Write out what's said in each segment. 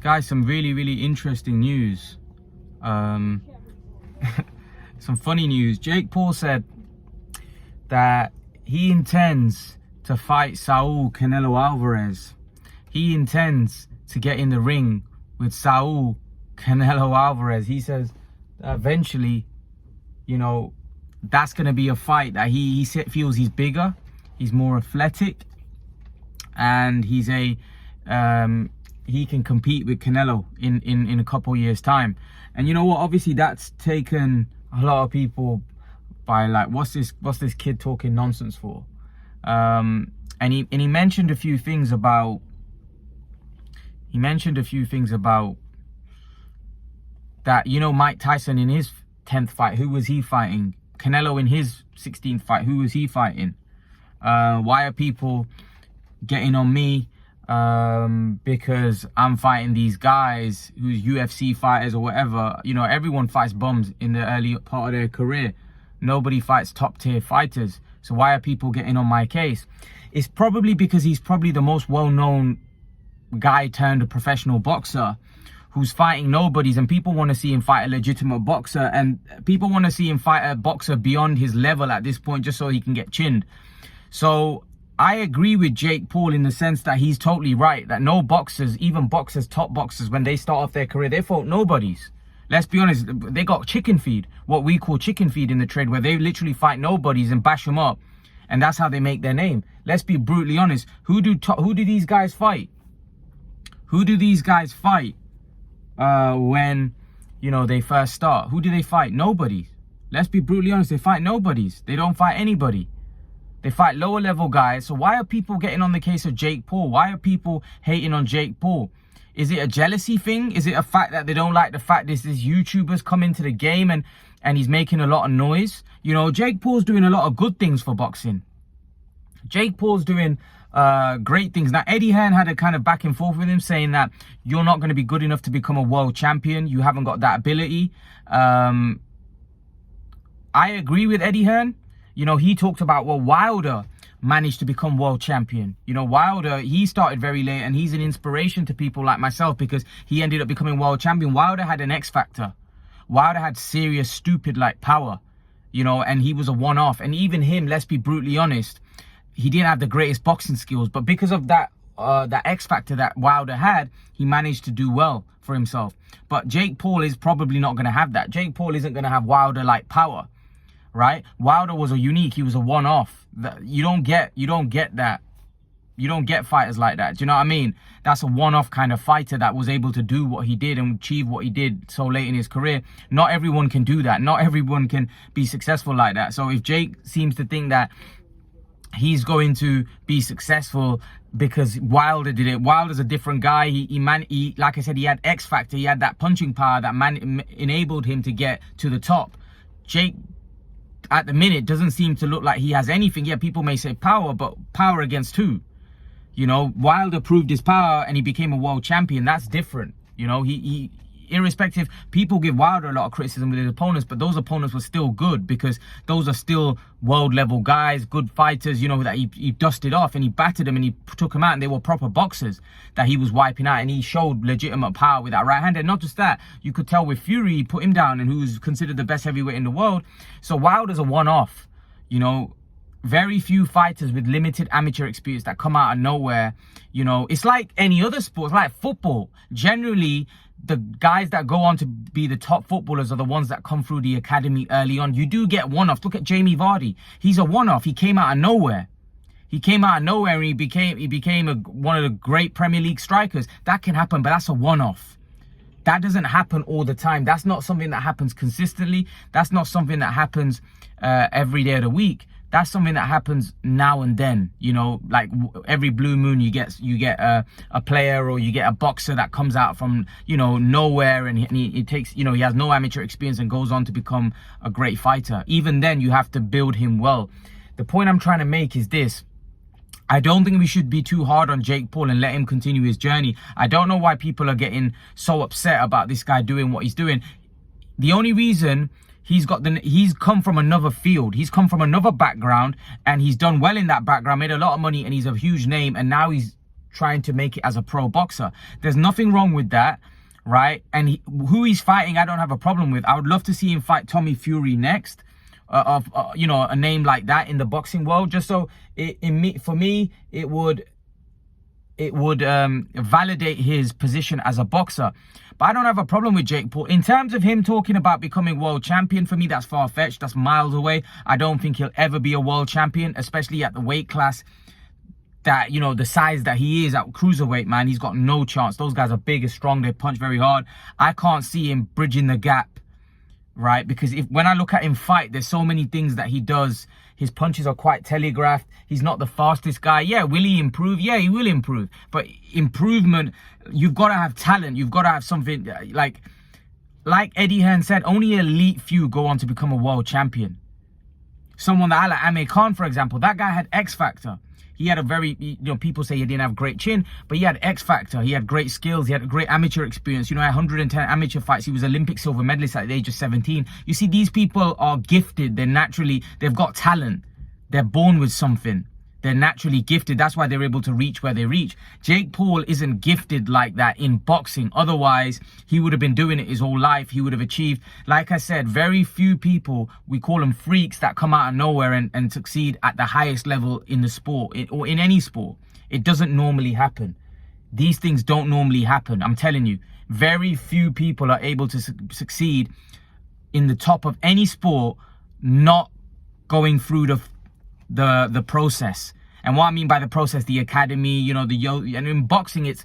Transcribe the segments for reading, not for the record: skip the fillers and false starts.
Guys, some really interesting news. Some funny news. Jake Paul said that he intends to fight Saul Canelo Alvarez. He intends to get in the ring with Saul Canelo Alvarez. He says that eventually, you know, that's going to be a fight that he feels he's bigger, he's more athletic, and he's a he can compete with Canelo in a couple years time. And you know what, obviously that's taken a lot of people by like, what's this kid talking nonsense for? And he mentioned a few things about that, you know, Mike Tyson in his 10th fight, who was he fighting? Canelo in his 16th fight, who was he fighting? Why are people getting on me because I'm fighting these guys who's UFC fighters or whatever? You know, everyone fights bums in the early part of their career. Nobody fights top tier fighters. So why are people getting on my case? It's probably because he's probably the most well-known guy turned a professional boxer who's fighting nobodies, and people want to see him fight a legitimate boxer, and people want to see him fight a boxer beyond his level at this point just so he can get chinned. So I agree with Jake Paul in the sense that he's totally right, that no boxers, even boxers, top boxers, when they start off their career, they fought nobodies. Let's be honest, they got chicken feed, what we call chicken feed in the trade, where they literally fight nobodies and bash them up, and that's how they make their name. Let's be brutally honest. Who do these guys fight? Who do these guys fight when, you know, they first start? Who do they fight? Nobody. Let's be brutally honest. They fight nobodies. They don't fight anybody. They fight lower level guys. So why are people getting on the case of Jake Paul? Why are people hating on Jake Paul? Is it a jealousy thing? Is it a fact that they don't like the fact this YouTubers come into the game and he's making a lot of noise? You know, Jake Paul's doing a lot of good things for boxing. Jake Paul's doing great things. Now, Eddie Hearn had a kind of back and forth with him saying that you're not going to be good enough to become a world champion. You haven't got that ability. I agree with Eddie Hearn. You know, he talked about, well, Wilder managed to become world champion. You know, Wilder, he started very late, and he's an inspiration to people like myself because he ended up becoming world champion. Wilder had an X factor. Wilder had serious, stupid like power, you know, and he was a one-off. And even him, let's be brutally honest, he didn't have the greatest boxing skills, but because of that X factor that Wilder had, he managed to do well for himself. But Jake Paul is probably not going to have that. Jake Paul isn't going to have Wilder like power, right? Wilder was a unique. He was a one-off. You don't get that. You don't get fighters like that. Do you know what I mean? That's a one-off kind of fighter that was able to do what he did and achieve what he did so late in his career. Not everyone can do that. Not everyone can be successful like that. So if Jake seems to think that he's going to be successful because Wilder did it. Wilder's a different guy. He like I said, he had X factor. He had that punching power that enabled him to get to the top. Jake, at the minute, doesn't seem to look like he has anything. Yeah, people may say power, but power against who? You know, Wilder proved his power and he became a world champion. That's different. You know, he irrespective, people give Wilder a lot of criticism with his opponents, but those opponents were still good because those are still world level guys, good fighters, you know, that he dusted off and he battered them and he took them out, and they were proper boxers that he was wiping out, and he showed legitimate power with that right hand. And not just that, you could tell with Fury, he put him down, and who's considered the best heavyweight in the world. So Wilder's a one-off, you know. Very few fighters with limited amateur experience that come out of nowhere. You know, it's like any other sport. It's like football. Generally, the guys that go on to be the top footballers are the ones that come through the academy early on. You do get one-offs. Look at Jamie Vardy. He's a one-off. He came out of nowhere. He came out of nowhere and he became one of the great Premier League strikers. That can happen, but that's a one-off. That doesn't happen all the time. That's not something that happens consistently. That's not something that happens every day of the week. That's something that happens now and then, you know, like every blue moon you get a player or you get a boxer that comes out from, you know, nowhere, and he takes, you know, he has no amateur experience and goes on to become a great fighter. Even then, you have to build him well. The point I'm trying to make is this. I don't think we should be too hard on Jake Paul and let him continue his journey. I don't know why people are getting so upset about this guy doing what he's doing. The only reason he's come from another field. He's come from another background, and he's done well in that background, made a lot of money, and he's a huge name, and now he's trying to make it as a pro boxer. There's nothing wrong with that, right? And who he's fighting, I don't have a problem with. I would love to see him fight Tommy Fury next, you know, a name like that in the boxing world, just so for me it would validate his position as a boxer. But I don't have a problem with Jake Paul. In terms of him talking about becoming world champion, for me, that's far-fetched. That's miles away. I don't think he'll ever be a world champion, especially at the weight class that, you know, the size that he is at cruiserweight, man. He's got no chance. Those guys are big and strong. They punch very hard. I can't see him bridging the gap, right? Because when I look at him fight, there's so many things that he does. His punches are quite telegraphed. He's not the fastest guy. Yeah, will he improve? Yeah, he will improve. But improvement, you've got to have talent. You've got to have something like Eddie Hearn said, only elite few go on to become a world champion. Someone that I like, Amir Khan, for example, that guy had X factor. He had a very, you know, people say he didn't have great chin, but he had X factor. He had great skills. He had a great amateur experience. You know, 110 amateur fights. He was Olympic silver medalist at the age of 17. You see, these people are gifted. They've got talent. They're born with something. They're naturally gifted. That's why they're able to reach where they reach. Jake Paul isn't gifted like that in boxing. Otherwise, he would have been doing it his whole life. He would have achieved, like I said, very few people, we call them freaks, that come out of nowhere and succeed at the highest level in the sport or in any sport. It doesn't normally happen. These things don't normally happen. I'm telling you, very few people are able to succeed in the top of any sport, not going through the process. And what I mean by the process, the academy, you know, and in boxing, it's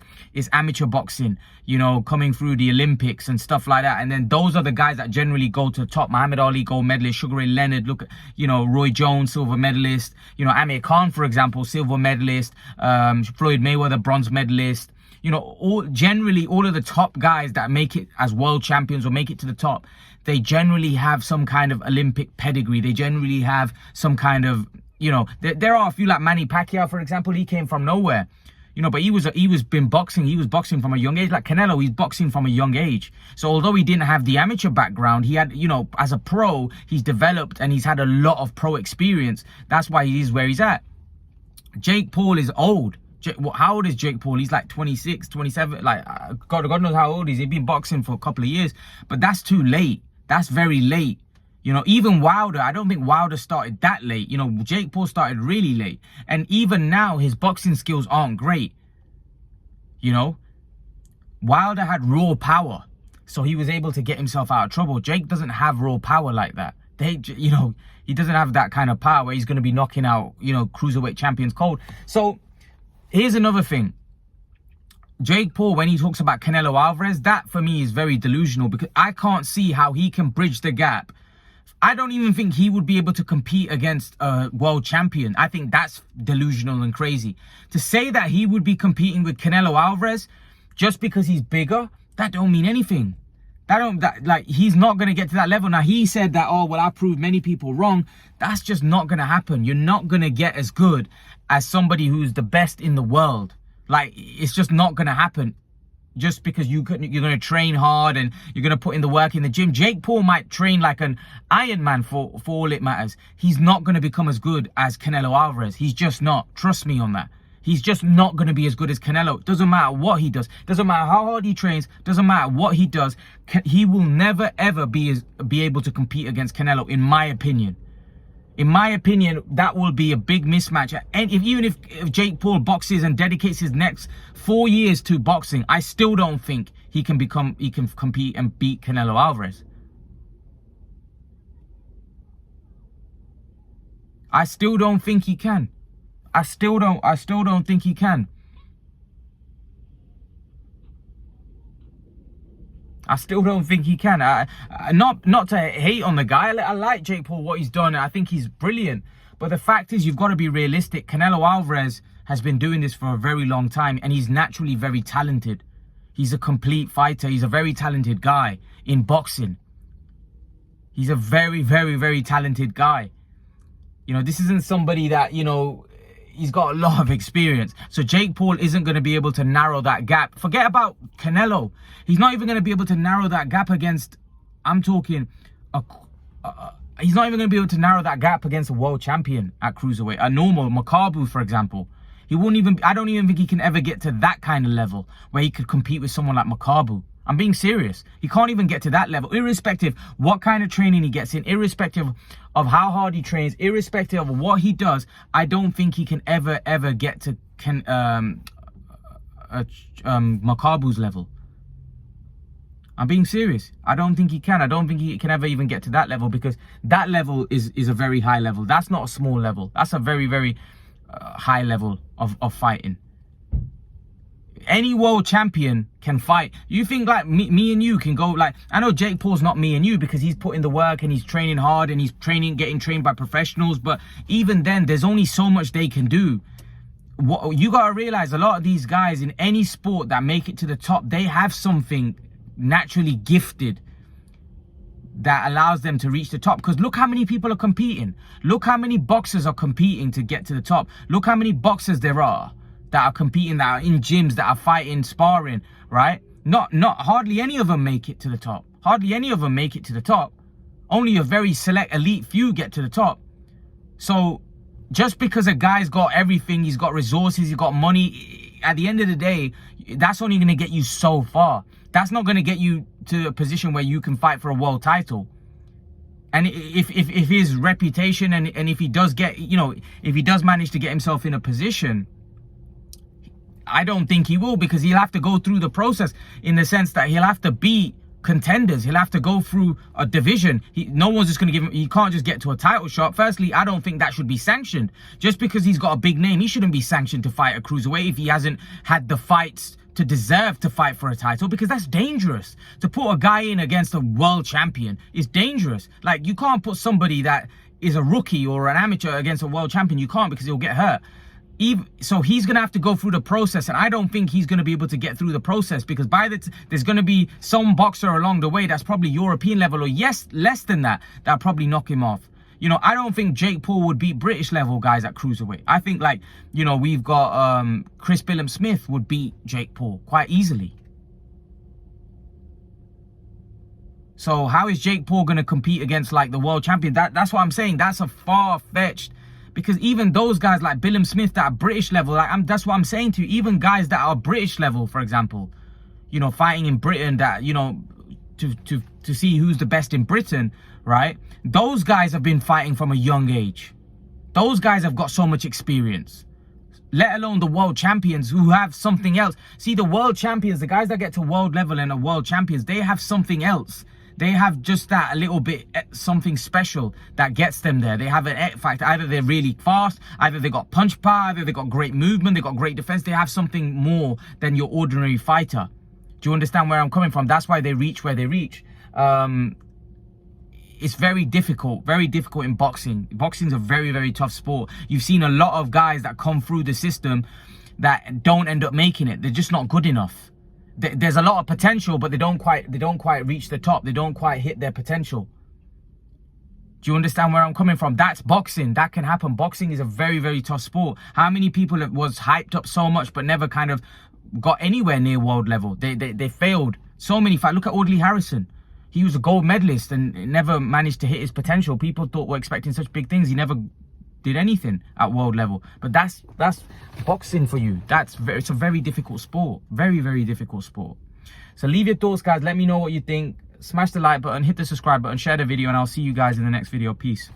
amateur boxing, you know, coming through the Olympics and stuff like that. And then those are the guys that generally go to the top. Muhammad Ali, gold medalist. Sugar Ray Leonard, look at, you know, Roy Jones, silver medalist. You know, Amir Khan, for example, silver medalist. Floyd Mayweather, bronze medalist. You know, generally all of the top guys that make it as world champions or make it to the top, they generally have some kind of Olympic pedigree. They generally have some kind of, you know, there are a few like Manny Pacquiao, for example. He came from nowhere, you know, but he was boxing from a young age. Like Canelo, he's boxing from a young age. So although he didn't have the amateur background, he had, you know, as a pro, he's developed and he's had a lot of pro experience. That's why he is where he's at. Jake Paul is old. How old is Jake Paul? He's like 26, 27. Like, God knows how old he is. He's been boxing for a couple of years. But that's too late. That's very late. You know, even Wilder, I don't think Wilder started that late. You know, Jake Paul started really late. And even now, his boxing skills aren't great. You know, Wilder had raw power. So he was able to get himself out of trouble. Jake doesn't have raw power like that. You know, he doesn't have that kind of power where he's going to be knocking out, you know, cruiserweight champions cold. So here's another thing. Jake Paul, when he talks about Canelo Alvarez, that for me is very delusional because I can't see how he can bridge the gap. I don't even think he would be able to compete against a world champion. I think that's delusional and crazy. To say that he would be competing with Canelo Alvarez just because he's bigger, that don't mean anything. Like, he's not going to get to that level. Now, he said that, oh, well, I proved many people wrong. That's just not going to happen. You're not going to get as good as somebody who's the best in the world. Like, it's just not going to happen. Just because you're going to train hard and you're going to put in the work in the gym. Jake Paul might train like an Iron Man for all it matters. He's not going to become as good as Canelo Alvarez. He's just not. Trust me on that. He's just not going to be as good as Canelo. Doesn't matter what he does. Doesn't matter how hard he trains. Doesn't matter what he does. He will never, ever be able to compete against Canelo, in my opinion. In my opinion, that will be a big mismatch. And even if Jake Paul boxes and dedicates his next 4 years to boxing, I still don't think he can compete and beat Canelo Alvarez. I still don't think he can. I still don't think he can. I still don't think he can. Not to hate on the guy. I like Jake Paul, what he's done. I think he's brilliant. But the fact is, you've got to be realistic. Canelo Alvarez has been doing this for a very long time, and he's naturally very talented. He's a complete fighter. He's a very talented guy in boxing. He's a very, very, very talented guy. You know, this isn't somebody that, you know, he's got a lot of experience. So Jake Paul isn't going to be able to narrow that gap. Forget about Canelo. He's not even going to be able to narrow that gap against, I'm talking, he's not even going to be able to narrow that gap against a world champion at cruiserweight. A normal Makabu, for example. He wouldn't even, I don't even think he can ever get to that kind of level where he could compete with someone like Makabu. I'm being serious. He can't even get to that level, irrespective what kind of training he gets in, irrespective of how hard he trains, irrespective of what he does. I don't think he can ever get to Makabu's level. I'm being serious. I don't think he can. I don't think he can ever even get to that level, because that level is a very high level. That's not a small level. That's a very, very high level of fighting. Any world champion can fight. You think like me and you can go, like, I know Jake Paul's not me and you because he's putting the work and he's training hard and he's getting trained by professionals, but even then there's only so much they can do. What you gotta realize, a lot of these guys in any sport that make it to the top, they have something naturally gifted that allows them to reach the top. Because look how many people are competing. Look how many boxers are competing to get to the top. Look how many boxers there are that are competing, that are in gyms, that are fighting, sparring, right? Hardly any of them make it to the top. Hardly any of them make it to the top. Only a very select elite few get to the top. So just because a guy's got everything, he's got resources, he's got money, at the end of the day, that's only going to get you so far. That's not going to get you to a position where you can fight for a world title. And if his reputation and if he does get, you know, if he does manage to get himself in a position, I don't think he will, because he'll have to go through the process, in the sense that he'll have to beat contenders. He'll have to go through a division. No one's just going to give him, he can't just get to a title shot. Firstly, I don't think that should be sanctioned. Just because he's got a big name, he shouldn't be sanctioned to fight a cruiserweight if he hasn't had the fights to deserve to fight for a title, because that's dangerous. To put a guy in against a world champion is dangerous. Like, you can't put somebody that is a rookie or an amateur against a world champion. You can't, because he'll get hurt. So he's going to have to go through the process, and I don't think he's going to be able to get through the process, because there's going to be some boxer along the way that's probably European level, or less than that, that'll probably knock him off. You know, I don't think Jake Paul would beat British level guys at cruiserweight. I think, like, you know, we've got Chris Billam-Smith would beat Jake Paul quite easily. So how is Jake Paul going to compete against, like, the world champion? That's what I'm saying. That's a far-fetched. Because even those guys like Billam-Smith that are British level, like, that's what I'm saying to you. Even guys that are British level, for example, you know, fighting in Britain, that, you know, to see who's the best in Britain, right? Those guys have been fighting from a young age. Those guys have got so much experience. Let alone the world champions who have something else. See, the world champions, the guys that get to world level and are world champions, they have something else. They have just that a little bit, something special that gets them there. They have an X factor. Either they're really fast, either they got punch power, either they got great movement, they got great defense. They have something more than your ordinary fighter. Do you understand where I'm coming from? That's why they reach where they reach. It's very difficult in boxing. Boxing's a very, very tough sport. You've seen a lot of guys that come through the system that don't end up making it. They're just not good enough. There's a lot of potential, but they don't quite reach the top. They don't quite hit their potential. Do you understand where I'm coming from? That's boxing. That can happen. Boxing is a very, very tough sport. How many people was hyped up so much but never kind of got anywhere near world level? They failed. So many fights. Look at Audley Harrison. He was a gold medalist and never managed to hit his potential. People were expecting such big things. He never did anything at world level. But that's boxing for you. It's a very difficult sport. Very, very difficult sport. So leave your thoughts, guys. Let me know what you think. Smash the like button, hit the subscribe button, share the video, and I'll see you guys in the next video. Peace.